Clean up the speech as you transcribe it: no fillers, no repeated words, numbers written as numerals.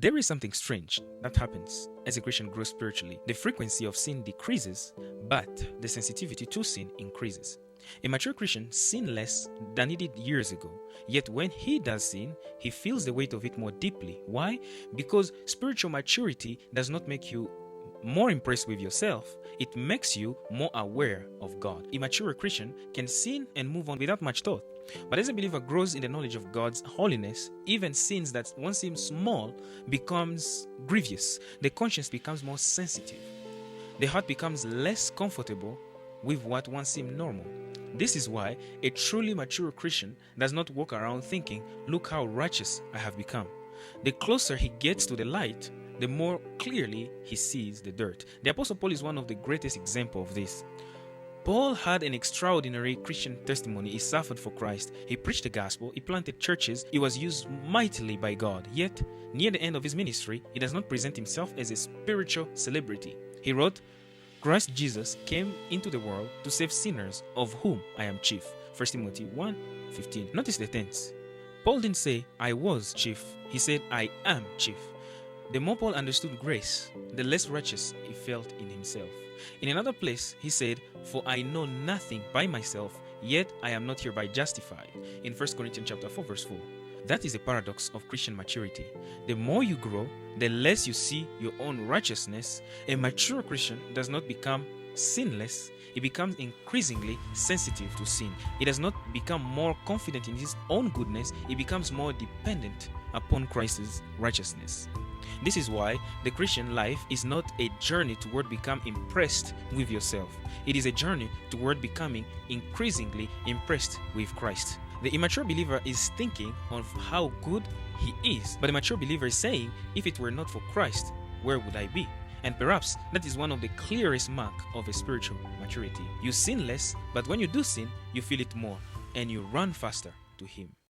There is something strange that happens as a Christian grows spiritually. The frequency of sin decreases, but the sensitivity to sin increases. A mature Christian sin less than he did years ago. Yet when he does sin, he feels the weight of it more deeply. Why? Because spiritual maturity does not make you more impressed with yourself, it makes you more aware of God. A mature Christian can sin and move on without much thought. But as a believer grows in the knowledge of God's holiness, even sins that once seem small becomes grievous. The conscience becomes more sensitive. The heart becomes less comfortable with what once seemed normal. This is why a truly mature Christian does not walk around thinking, "Look how righteous I have become." The closer he gets to the light, the more clearly he sees the dirt. The Apostle Paul is one of the greatest examples of this. Paul had an extraordinary Christian testimony. He suffered for Christ. He preached the gospel. He planted churches. He was used mightily by God. Yet, near the end of his ministry, he does not present himself as a spiritual celebrity. He wrote, "Christ Jesus came into the world to save sinners, of whom I am chief." 1 Timothy 1:15. Notice the tense. Paul didn't say, "I was chief." He said, "I am chief." The more Paul understood grace, the less righteous he felt in himself. In another place, he said, "For I know nothing by myself, yet I am not hereby justified." In 1 Corinthians chapter 4, verse 4. That is the paradox of Christian maturity. The more you grow, the less you see your own righteousness. A mature Christian does not become sinless. He becomes increasingly sensitive to sin. He does not become more confident in his own goodness. He becomes more dependent upon Christ's righteousness. This is why the Christian life is not a journey toward becoming impressed with yourself. It is a journey toward becoming increasingly impressed with Christ. The immature believer is thinking of how good he is, but the mature believer is saying, "If it were not for Christ, where would I be?" And perhaps that is one of the clearest marks of a spiritual maturity. You sin less, but when you do sin, you feel it more, and you run faster to Him.